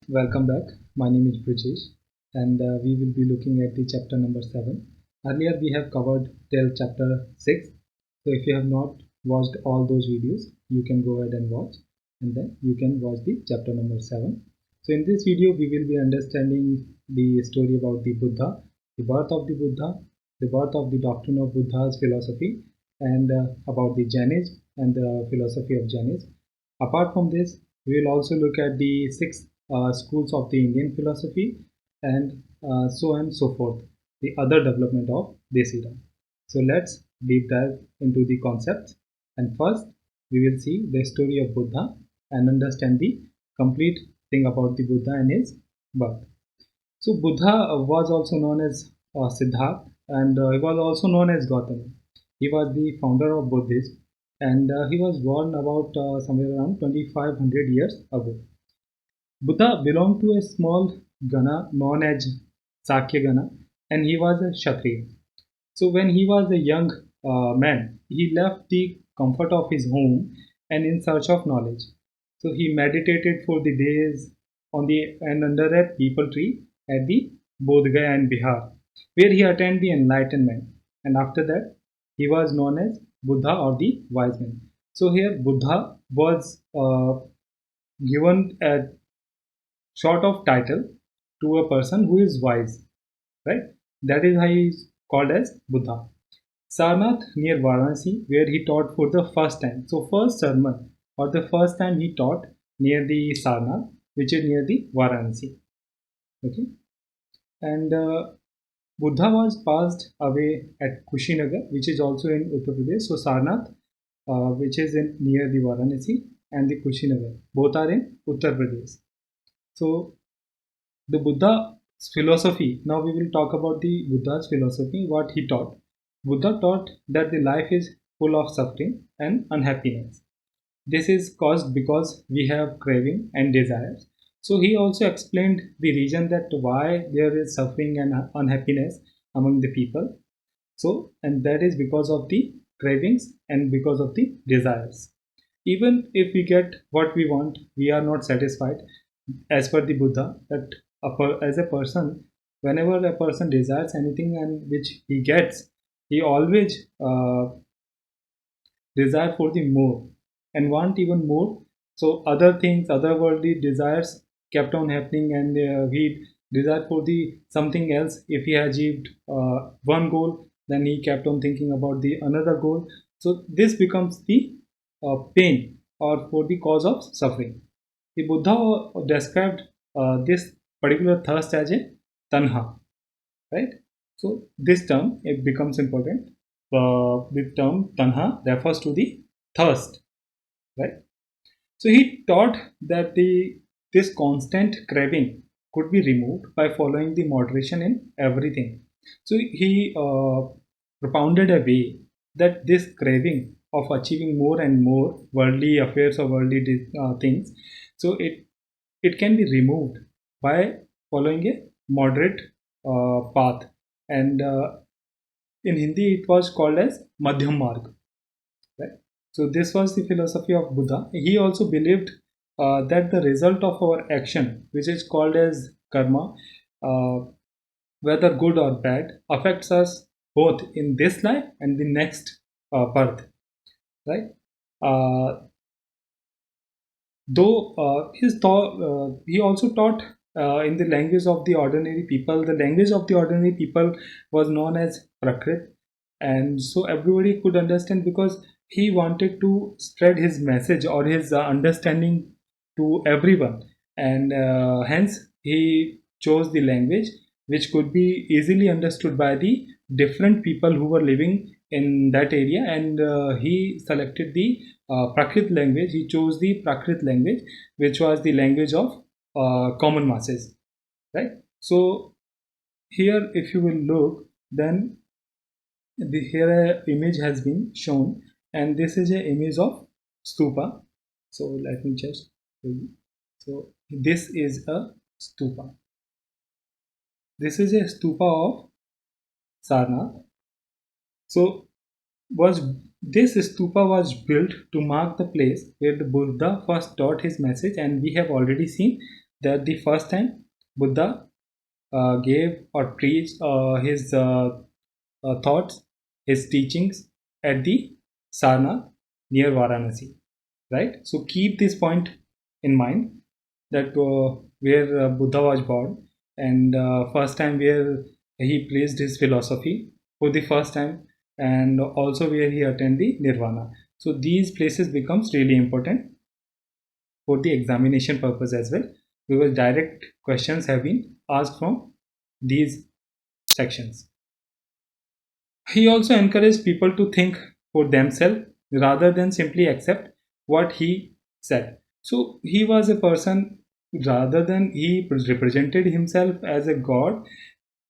Welcome back. My name is Brijesh, and we will be looking at the chapter number 7. Earlier, we have covered till chapter 6. So, if you have not watched all those videos, you can go ahead and watch, and then you can watch the chapter number 7. So, in this video, we will be understanding the story about the Buddha, the birth of the Buddha, the birth of the doctrine of Buddha's philosophy, and about the Jainism and the philosophy of Jainism. Apart from this, we will also look at the six schools of the Indian philosophy and so on and so forth, the other development of this era. So let's deep dive into the concepts. And first, we will see the story of Buddha and understand the complete thing about the Buddha and his birth. So Buddha was also known as Siddhartha, and he was also known as Gautama. He was the founder of Buddhism, and he was born about somewhere around 2500 years ago. Buddha belonged to a small Gana known as Sakya Gana, and he was a Kshatriya. So when he was a young man, he left the comfort of his home and in search of knowledge. So he meditated for the days on the and under a peepal tree at the Bodh Gaya in Bihar, where he attained the enlightenment. And after that, he was known as Buddha or the wise man. So here Buddha was given a sort of title to a person who is wise, right? That is how he is called as Buddha. Sarnath near Varanasi, where he taught for the first time. So, first sermon or the first time he taught near the Sarnath, which is near the Varanasi. Okay, and Buddha was passed away at Kushinagar, which is also in Uttar Pradesh. So, Sarnath, which is in near the Varanasi, and the Kushinagar, both are in Uttar Pradesh. So, the Buddha's philosophy. Now we will talk about the Buddha's philosophy, what he taught. Buddha taught that the life is full of suffering and unhappiness. This is caused because we have craving and desires. So he also explained the reason that why there is suffering and unhappiness among the people. So, and that is because of the cravings and because of the desires. Even if we get what we want, we are not satisfied. As per the Buddha, that as a person, whenever a person desires anything and which he gets, he always desire for the more and want even more. So other things, other worldly desires kept on happening, and he desired for the something else. If he achieved one goal, then he kept on thinking about the another goal. So this becomes the pain or for the cause of suffering. The Buddha described this particular thirst as a tanha, right? So this term it becomes important. The term tanha refers to the thirst, right? So he taught that the this constant craving could be removed by following the moderation in everything. So he propounded a way that this craving of achieving more and more worldly affairs or worldly things, so it can be removed by following a moderate path, and in Hindi it was called as Madhyam Marg, right? So this was the philosophy of Buddha. He also believed that the result of our action, which is called as karma, uh, whether good or bad, affects us both in this life and the next birth, right? uh, Though his thought, he also taught in the language of the ordinary people. The language of the ordinary people was known as Prakrit, and so everybody could understand because he wanted to spread his message or his understanding to everyone, and hence he chose the language which could be easily understood by the different people who were living in that area, and he selected the Prakrit language. He chose the Prakrit language, which was the language of common masses, right? So here, if you will look, then here a image has been shown, and this is a image of stupa. So let me just show you. So this is a stupa. This is a stupa of Sarnath. So was this stupa was built to mark the place where the Buddha first taught his message, and we have already seen that the first time Buddha gave or preached his thoughts, his teachings at the Sarnath near Varanasi, right? So keep this point in mind, that where Buddha was born, and first time where he placed his philosophy for the first time, and also where he attained the Nirvana. So these places becomes really important for the examination purpose as well, because direct questions have been asked from these sections. He also encouraged people to think for themselves rather than simply accept what he said. So he was a person, rather than he represented himself as a god,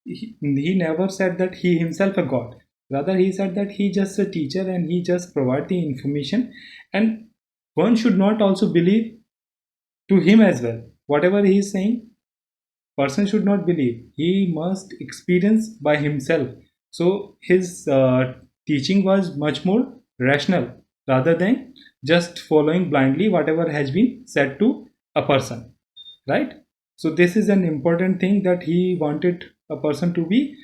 he never said that he himself a god. Rather, he said that he just a teacher and he just provide the information, and one should not also believe to him as well. Whatever he is saying, person should not believe, he must experience by himself. So his teaching was much more rational rather than just following blindly whatever has been said to a person, right? So this is an important thing, that he wanted a person to be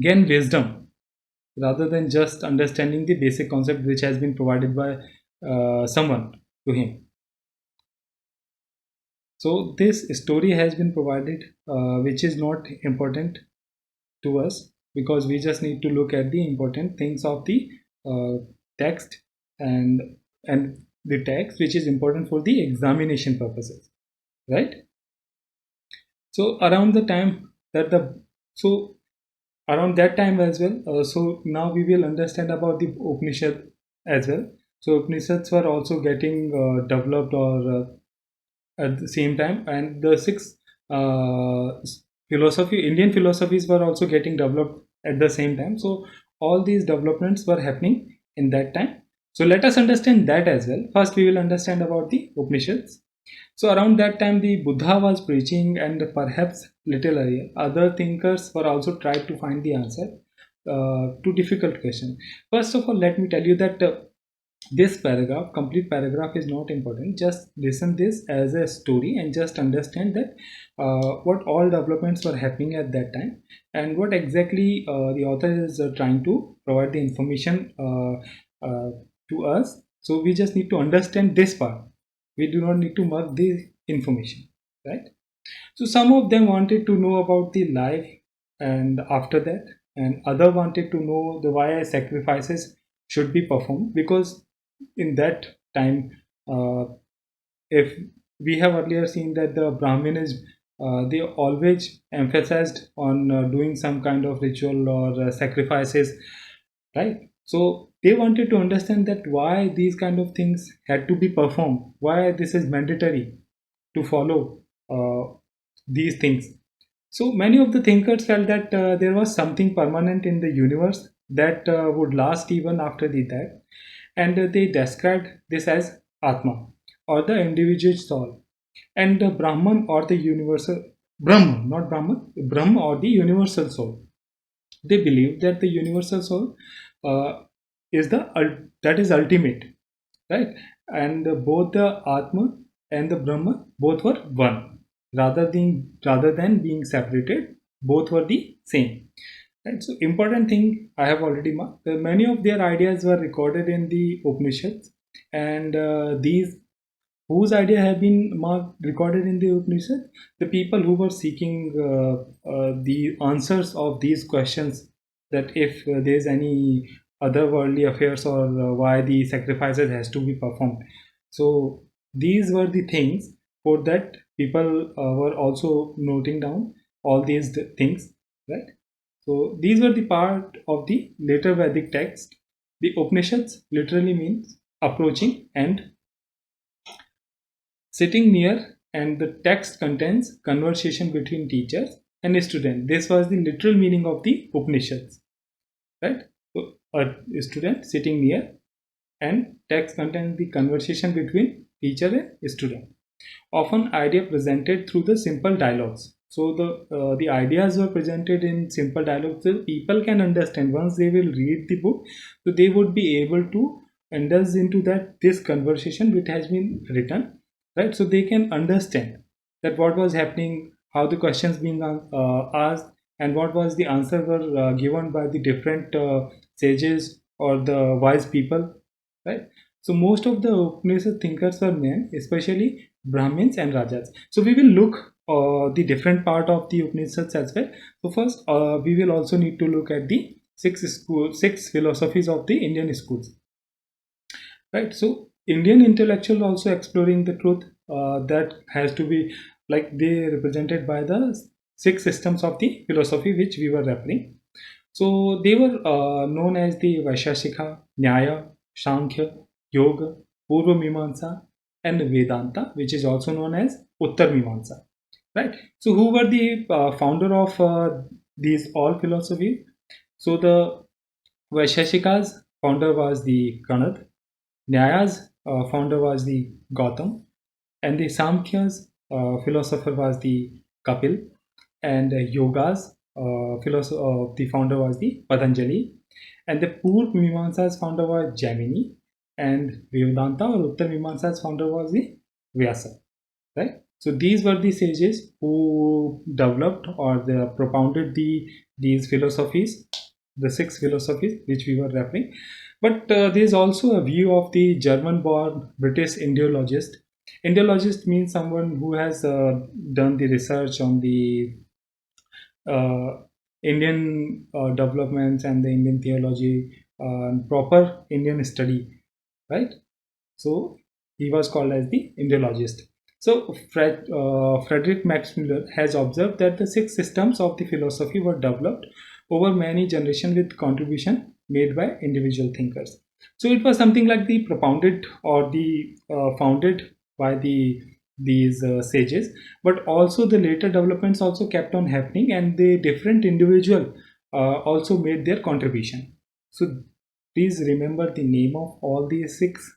gain wisdom rather than just understanding the basic concept which has been provided by someone to him. So this story has been provided, which is not important to us, because we just need to look at the important things of the uh, text, and the text which is important for the examination purposes, right? So around the time that the so around that time as well, so now we will understand about the Upanishad as well. So Upanishads were also getting developed, or at the same time, and the six uh, Indian philosophies were also getting developed at the same time. So all these developments were happening in that time. So let us understand that as well. First we will understand about the Upanishads. So around that time the Buddha was preaching, and perhaps little earlier other thinkers were also tried to find the answer to difficult question. First of all, let me tell you that this paragraph, complete paragraph, is not important. Just listen this as a story and just understand that what all developments were happening at that time, and what exactly the author is trying to provide the information to us. So we just need to understand this part. We do not need to mark the information, right? So some of them wanted to know about the life and after that, and other wanted to know the why sacrifices should be performed, because in that time, if we have earlier seen that the Brahmins, they always emphasized on doing some kind of ritual or sacrifices, right? So they wanted to understand that why these kind of things had to be performed, why this is mandatory to follow these things. So many of the thinkers felt that there was something permanent in the universe that would last even after the death, and they described this as Atma, or the individual soul, and the Brahman, or the universal Brahman, not Brahman, Brahma, or the universal soul. They believe that the universal soul is that is ultimate, right? And both the Atma and the Brahma, both were one, rather than being separated, both were the same, right? So important thing I have already marked, many of their ideas were recorded in the Upanishads, and these whose idea have been marked recorded in the Upanishad, the people who were seeking the answers of these questions, that if there is any otherworldly affairs, or why the sacrifices has to be performed. So these were the things, for that people were also noting down all these things, right? So these were the part of the later Vedic text. The Upanishads literally means approaching and sitting near, and the text contains conversation between teachers and student. This was the literal meaning of the Upanishads, right? So a student sitting near, and text contains the conversation between teacher and student. Often idea presented through the simple dialogues. So the ideas were presented in simple dialogues, so people can understand once they will read the book. So they would be able to indulge into that this conversation which has been written, right? So they can understand. that what was happening, how the questions being asked, and what was the answer were given by the different sages or the wise people, right? So most of the Upanishad thinkers were men, especially Brahmins and Rajas. So we will look the different part of the Upanishads as well. So first, we will also need to look at the six philosophies of the Indian schools, right? So Indian intellectual also exploring the truth that has to be like they represented by the six systems of the philosophy which we were referring. So they were known as the Vaisheshika, Nyaya, Sankhya, Yoga, Purva Mimamsa, and Vedanta, which is also known as Uttar Mimamsa. Right. So who were the founder of these all philosophy? So the Vaisheshika's founder was the Kanad, Nyaya's founder was the Gautam, and the Samkhya's philosopher was the Kapil, and Yoga's the founder was the Patanjali, and the Purv Mimamsa's founder was Jaimini, and Vedanta or Uttar Mimamsa's founder was the Vyasa, right? So these were the sages who developed or they propounded these philosophies, the six philosophies which we were referring. But there is also a view of the German-born British Indiologist. Indiologist means someone who has done the research on the uh, Indian developments and the Indian theology, proper Indian study, right? So he was called as the Indiologist. So Frederick Max Muller has observed that the six systems of the philosophy were developed over many generations with contribution made by individual thinkers. So it was something like the propounded or the founded by these sages, but also the later developments also kept on happening, and the different individual also made their contribution. So please remember the name of all these six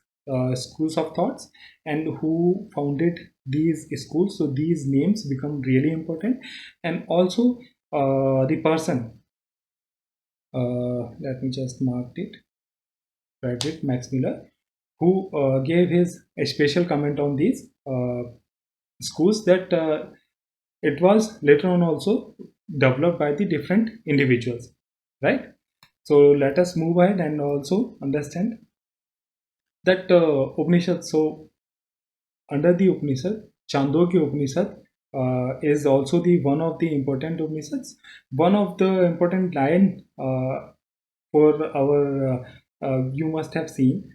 schools of thoughts and who founded these schools. So these names become really important, and also the person. Let me just mark it. Frederick Max Miller, who gave his a special comment on these schools that it was later on also developed by the different individuals, right? So let us move ahead and also understand that Upanishad. So under the Upanishad, Chandogya Upanishad is also the one of the important Upanishads. One of the important line for our you must have seen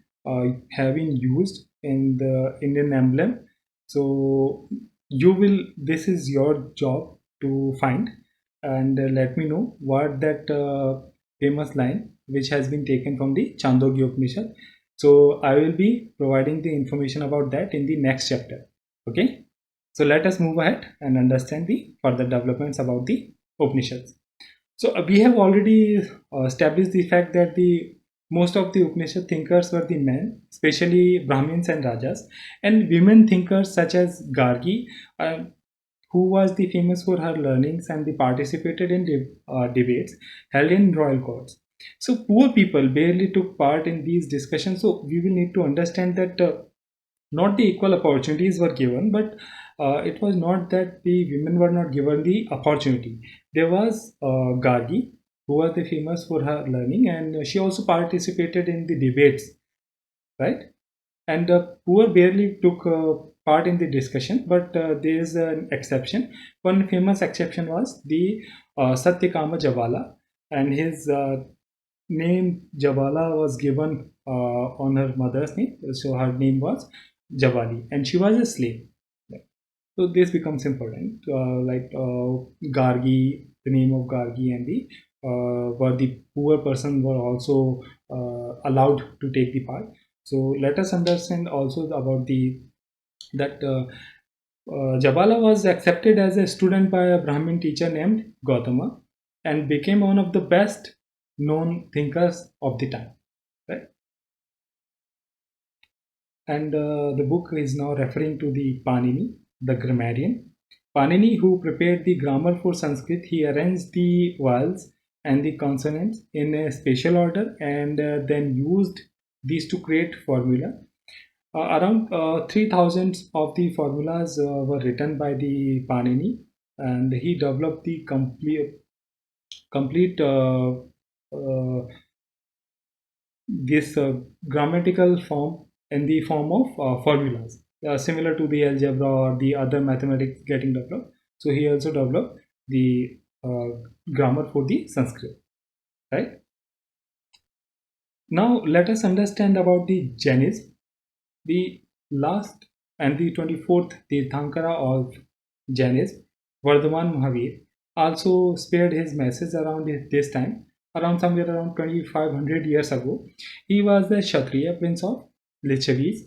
have been used in the Indian emblem. So you will. This is your job to find and let me know what that famous line which has been taken from the Chandogya Upanishad. So I will be providing the information about that in the next chapter. Okay. So let us move ahead and understand the further developments about the Upanishads. So we have already established the fact that the most of the Upanishad thinkers were the men, especially Brahmins and Rajas, and women thinkers such as Gargi, uh, who was the famous for her learnings and the participated in debates held in royal courts. So poor people barely took part in these discussions. So we will need to understand that not the equal opportunities were given, but it was not that the women were not given the opportunity. There was Gargi, who was the famous for her learning, and she also participated in the debates, right? And poor barely took part in the discussion, but there is an exception. One famous exception was the Satyakama Javala, and his name Jabala was given on her mother's name, so her name was Javali, and she was a slave. So this becomes important, Gargi, the name of Gargi, and the were the poor person were also allowed to take the part. So let us understand also about the that Jabala was accepted as a student by a Brahmin teacher named Gautama and became one of the best known thinkers of the time. Right? And the book is now referring to the Panini, the grammarian. Panini, who prepared the grammar for Sanskrit, he arranged the vowels and the consonants in a spatial order and then used these to create formula. Around 3000 of the formulas were written by the Panini, and he developed the complete this grammatical form in the form of formulas, similar to the algebra or the other mathematics getting developed. So he also developed the grammar for the Sanskrit, right? Now let us understand about the Jainism. The last and the 24th Tirthankara of Jainism, Vardhaman Mahavir, also spared his message around this time, around somewhere around 2500 years ago. He was the Kshatriya prince of Lichavis,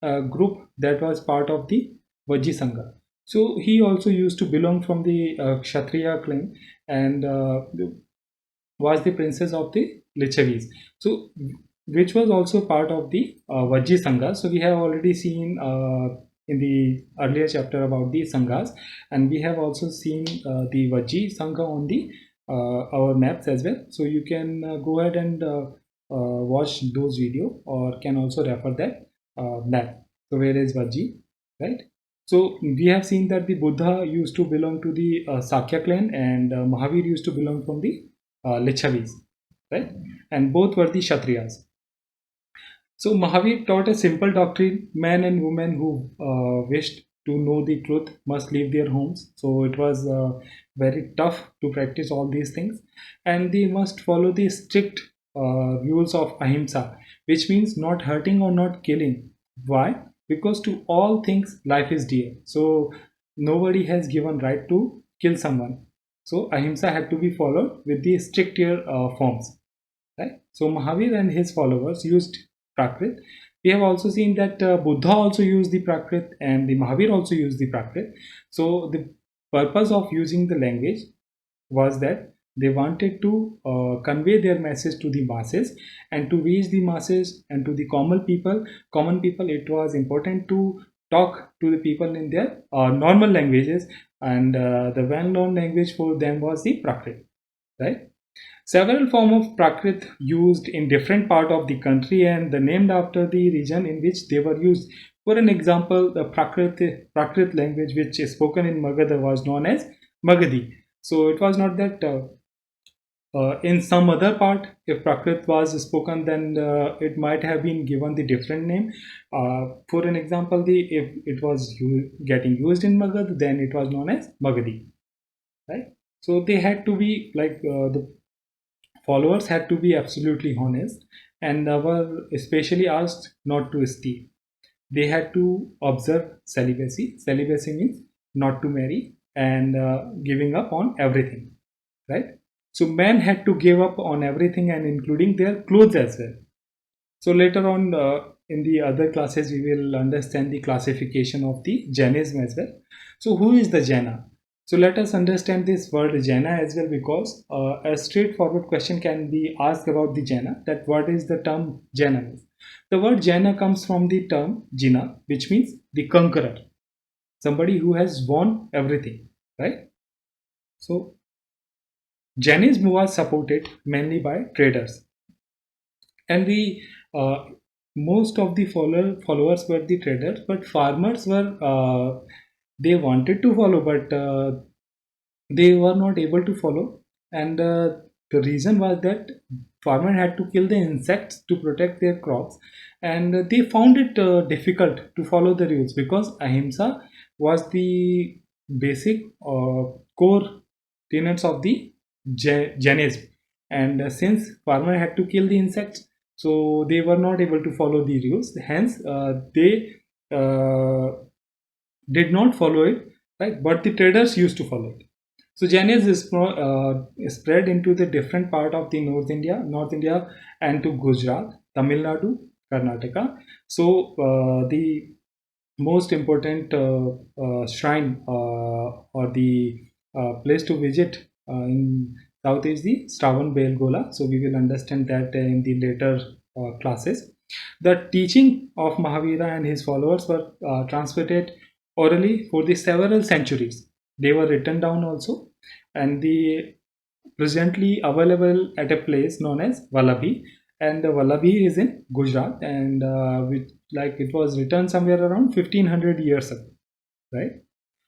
a group that was part of the Vajji Sangha. So he also used to belong from the Kshatriya clan and was the princess of the Lichavis. So, which was also part of the Vajji Sangha. So, we have already seen in the earlier chapter about the Sanghas, and we have also seen the Vajji Sangha on the our maps as well. So, you can go ahead and watch those video, or can also refer that map. So, where is Vajji, right? So we have seen that the Buddha used to belong to the Sakya clan, and Mahavir used to belong from the Lichavis, right? And both were the Kshatriyas. So Mahavir taught a simple doctrine: men and women who wished to know the truth must leave their homes. So it was very tough to practice all these things, and they must follow the strict rules of ahimsa, which means not hurting or not killing. Why? Because to all things life is dear. So nobody has given right to kill someone. So ahimsa had to be followed with the stricter forms, right? So Mahavir and his followers used Prakrit. We have also seen that Buddha also used the Prakrit, and the Mahavir also used the Prakrit. So the purpose of using the language was that they wanted to convey their message to the masses, and to reach the masses and to the common people, it was important to talk to the people in their normal languages, and the well-known language for them was the Prakrit, right? Several forms of Prakrit used in different part of the country, and the named after the region in which they were used. For an example, the Prakrit language, which is spoken in Magadha, was known as Magadhi. So it was not that in some other part, if Prakrit was spoken, then it might have been given the different name. For an example, if it was getting used in Magadh, then it was known as Magadhi, right? So they had to be like the followers had to be absolutely honest, and were especially asked not to steal. They had to observe celibacy. Celibacy means not to marry, and giving up on everything, right? So men had to give up on everything, and including their clothes as well. So later on in the other classes, we will understand the classification of the Jainism as well. So who is the Jaina? So let us understand this word Jaina as well, because a straightforward question can be asked about the Jaina, that what is the term Jaina? The word Jaina comes from the term Jina, which means the conqueror, somebody who has won everything, right? So Jainism was supported mainly by traders, and the most of the followers were the traders, but farmers were they wanted to follow, but they were not able to follow, and the reason was that farmer had to kill the insects to protect their crops, and they found it difficult to follow the rules, because ahimsa was the basic core tenets of the Jainism, and since farmer had to kill the insects, so they were not able to follow the rules, hence they uh, did not follow it, right? But the traders used to follow it. So Jainism is spread into the different part of the North India, and to Gujarat, Tamil Nadu, Karnataka. So the most important shrine or the place to visit in south is the Stravan Belgola. So we will understand that in the later classes. The teaching of Mahavira and his followers were transmitted orally for the several centuries. They were written down also, and the presently available at a place known as Vallabhi, and Vallabhi is in Gujarat, and it was written somewhere around 1500 years ago, right?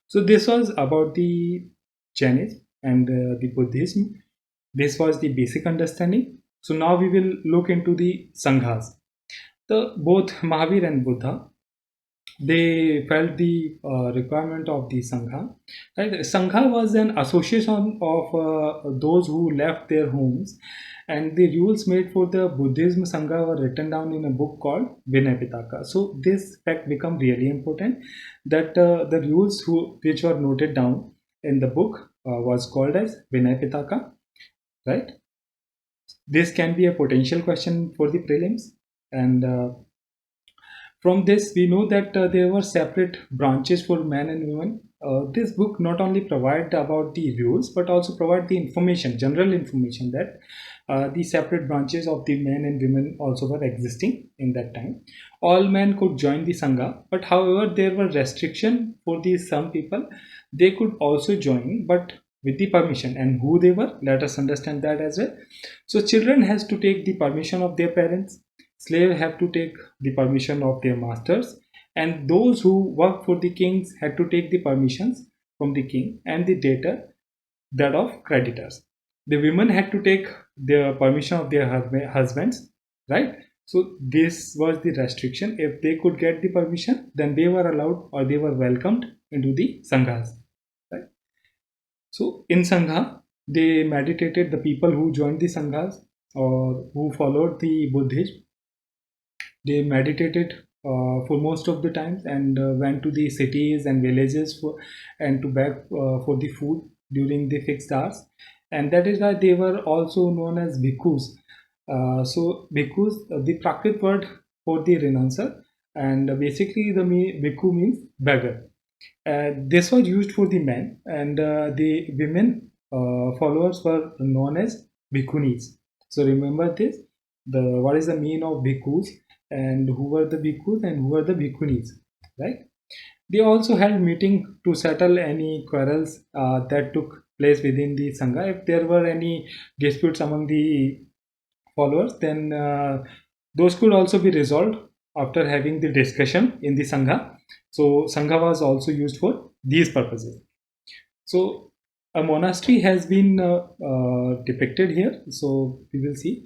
So this was about the Jainism and the Buddhism. This was the basic understanding. So now we will look into the Sanghas. The both Mahavir and Buddha, they felt the requirement of the Sangha. Right? Sangha was an association of those who left their homes, and the rules made for the Buddhism Sangha were written down in a book called Vinay Pitaka. So this fact become really important, that the rules which were noted down in the book was called as Vinay Pitaka, right? This can be a potential question for the prelims, and from this, we know that there were separate branches for men and women. This book not only provide about the rules, but also provide the information, general information, that the separate branches of the men and women also were existing in that time. All men could join the Sangha, but however, there were restriction for the some people. They could also join, but with the permission. And who they were, let us understand that as well. So children has to take the permission of their parents. Slaves have to take the permission of their masters, and those who work for the kings had to take the permissions from the king, and the debtor that of creditors. The women had to take the permission of their husbands, right? So this was the restriction. If they could get the permission, then they were allowed or they were welcomed into the sanghas, right? So in sangha, they meditated. The people who joined the sanghas or who followed the Buddhism, they meditated for most of the times, and went to the cities and villages and to beg for the food during the fixed hours, and that is why they were also known as bhikkhus. So bhikkhus, the Prakrit word for the renouncer, and basically the bhikkhu means beggar. This was used for the men, and the women followers were known as bhikkhunis. So remember this. The what is the meaning of bhikkhus, and who were the bhikkhus and who were the bhikkhunis, right? They also held meeting to settle any quarrels that took place within the sangha. If there were any disputes among the followers, then those could also be resolved after having the discussion in the sangha. So sangha was also used for these purposes. So a monastery has been depicted here. So we will see.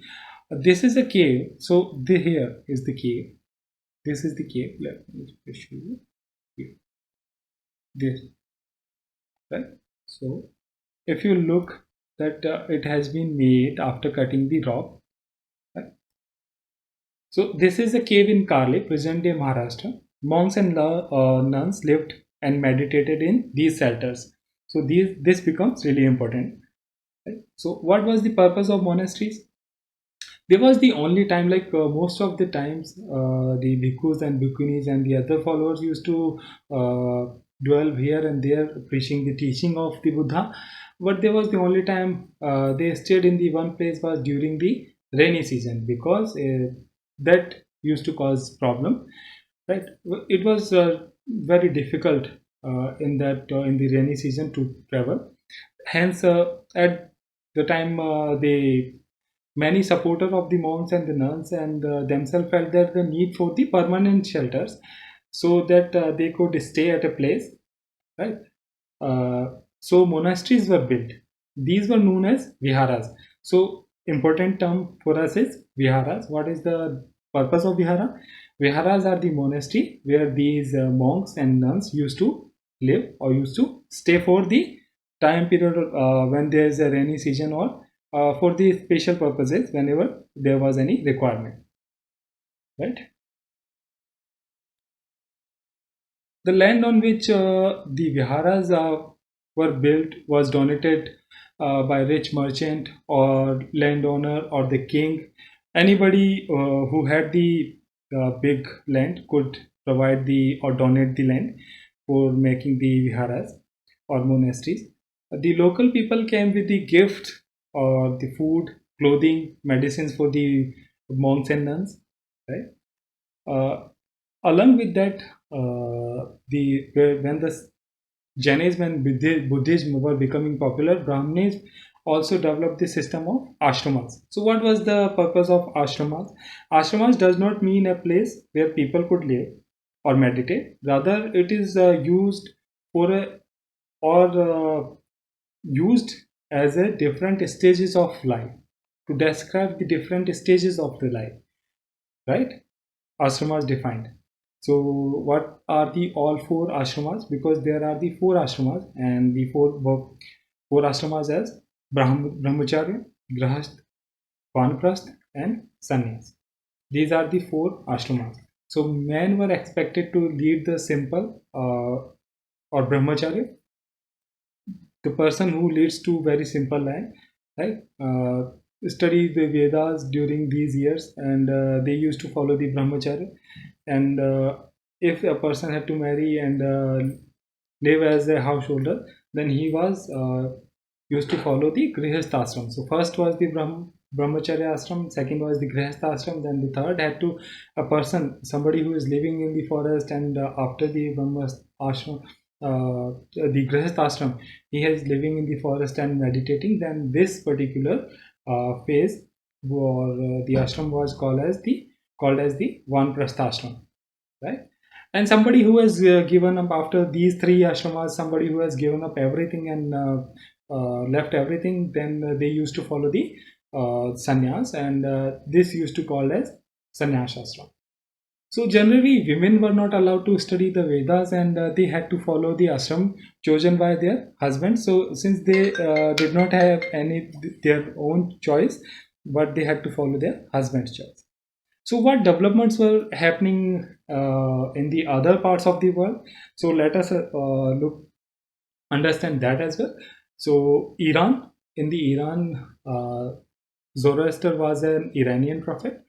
This is a cave. So here is the cave. This is the cave. Let me show you. Here. This, right? So if you look, that it has been made after cutting the rock. Right? So this is a cave in Karli, present-day Maharashtra. Monks and nuns lived and meditated in these shelters. So this becomes really important. Right? So what was the purpose of monasteries? There was the only time, like most of the times, the bhikkhus and bhikkhunis and the other followers used to dwell here and there, preaching the teaching of the Buddha. But there was the only time they stayed in the one place was during the rainy season, because that used to cause problem, right? It was very difficult in the rainy season to travel. Hence, at the time, many supporters of the monks and the nuns and themselves felt that the need for the permanent shelters, so that they could stay at a place, right? So monasteries were built. These were known as viharas. So important term for us is viharas. What is the purpose of vihara? Viharas are the monastery where these monks and nuns used to live or used to stay for the time period when there is a rainy season, or for the special purposes whenever there was any requirement, right? The land on which the viharas were built was donated by rich merchant or landowner or the king. Anybody who had the big land could provide the or donate the land for making the viharas or monasteries. The local people came with the gift or the food, clothing, medicines for the monks and nuns, right? Uh, Along with that, when the Jainism and Buddhism were becoming popular, Brahmins also developed the system of ashramans. So what was the purpose of ashramans? Ashramans does not mean a place where people could live or meditate. Rather, it is used for a or used as a different stages of life, to describe the different stages of the life, right? Ashramas defined. So what are the all four ashramas? Because there are the four ashramas, and the four ashramas as brahmacharya, grahast, vanprasth, and sannyas. These are the four ashramas. So men were expected to lead the simple or brahmacharya, the person who leads to very simple life, right? Study the Vedas during these years, and they used to follow the brahmacharya. And if a person had to marry and live as a householder, then he was used to follow the grihastha ashram. So first was the brahmacharya ashram, second was the grihastha ashram, then the third had to a person, somebody who is living in the forest, and after the brahma ashram, the grihastha ashram, he is living in the forest and meditating, then this particular phase or the ashram was called as the vanprastha ashram, right? And somebody who has given up after these three ashramas, somebody who has given up everything and left everything, then they used to follow the sannyas, and this used to call as sannyas ashram. So generally, women were not allowed to study the Vedas, and they had to follow the ashram chosen by their husbands. So since they did not have any their own choice, but they had to follow their husband's choice. So what developments were happening in the other parts of the world? So let us understand that as well. So Iran, in the Iran, Zoroaster was an Iranian prophet.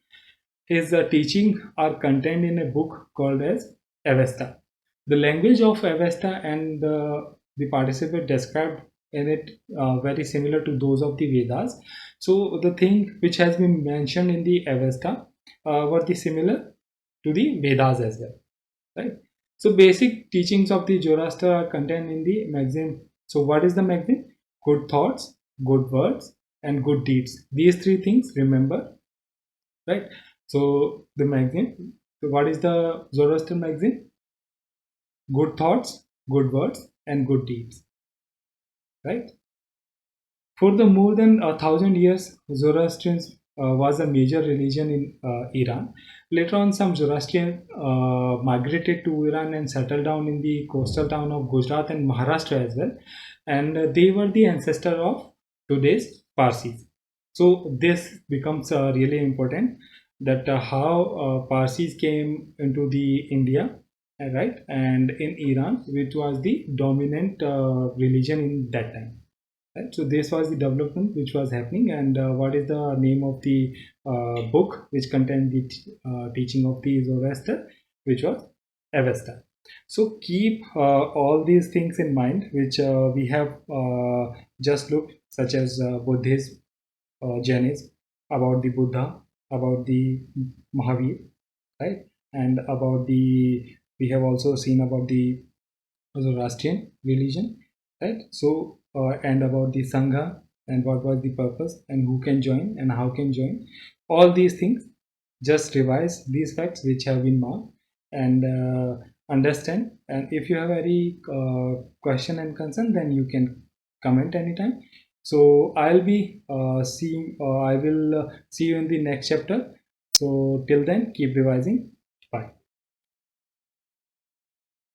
His teaching are contained in a book called as Avesta. The language of Avesta and the participant described in it very similar to those of the Vedas. So the thing which has been mentioned in the Avesta were the similar to the Vedas as well, right? So basic teachings of the Zoroaster are contained in the maxim. So what is the maxim? Good thoughts, good words, and good deeds. These three things, remember, right? So the maxim. So what is the Zoroaster maxim? Good thoughts, good words, and good deeds, right? For the more than 1,000 years, Zoroastrians was a major religion in Iran. Later on, some Zoroastrians migrated to Iran and settled down in the coastal town of Gujarat and Maharashtra as well. And they were the ancestor of today's Parsis. So this becomes really important, that how Parsis came into the India, right? And in Iran, which was the dominant religion in that time. Right? So this was the development which was happening, and what is the name of the book which contained the teaching of the Zoroaster, which was Avesta. So keep all these things in mind, which we have just looked, such as Buddhism, Jainism, about the Buddha, about the Mahavir, right, and about the, we have also seen about the Zoroastrian religion, right? So, and about the Sangha, and what was the purpose, and who can join and how can join. All these things, just revise these facts which have been marked, and understand. And if you have any question and concern, then you can comment anytime. So I'll be seeing. I will see you in the next chapter. So till then, keep revising.